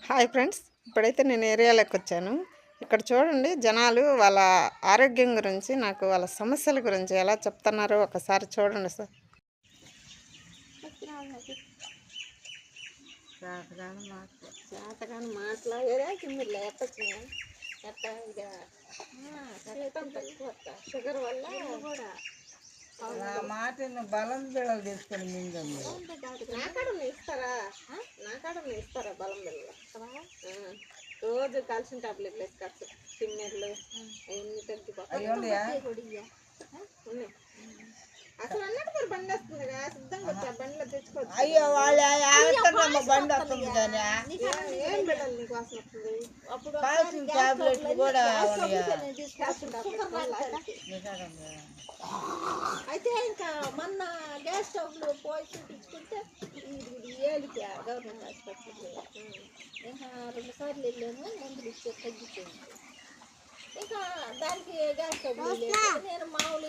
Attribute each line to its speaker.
Speaker 1: Hi friends, ఇప్పుడైతే నేను ఏరియాలోకి వచ్చాను. ఇక్కడ చూడండి, జనాలు వాళ్ళ ఆరోగ్యం గురించి, నాకు వాళ్ళ సమస్యల గురించి ఎలా చెప్తున్నారో ఒకసారి చూడండి సార్. చేతగాని మాట్లాడేదా కింద షుగర్ వల్ల కూడా
Speaker 2: నా మాట బలం బిళ్ళలు తీసుకొని మింగండి.
Speaker 1: ఇస్తారా బలం బిళ్ళలు? రోజు కాల్చిన టాబ్లెట్లు వేసుకోవచ్చు. తిన్నెళ్ళు అవన్నీ తగ్గిపోతాయి. అసలు అన్నట్టు మరి బండి వస్తుంది కదా, సిద్ధంగా వచ్చి ఆ బండిలో తెచ్చుకోవచ్చు.
Speaker 2: అయ్యో వాళ్ళు ఆడతారమ్మ బండి వస్తుంది కానీ
Speaker 1: ఏం బిడ్డలు నీకు వాసన వస్తుంది? అప్పుడు
Speaker 2: కాల్చిన టాబ్లెట్లు కూడా
Speaker 3: అయితే ఇంకా మొన్న గ్యాస్ స్టవ్లు పోయి చూపించుకుంటే ఇది ఏలికి గవర్నమెంట్ హాస్పిటల్కి ఇంకా 2 సార్లు వెళ్ళాను, మందులు ఇచ్చే తగ్గిపోయింది. ఇంకా దానికి గ్యాస్ స్టవ్ నేను మామూలు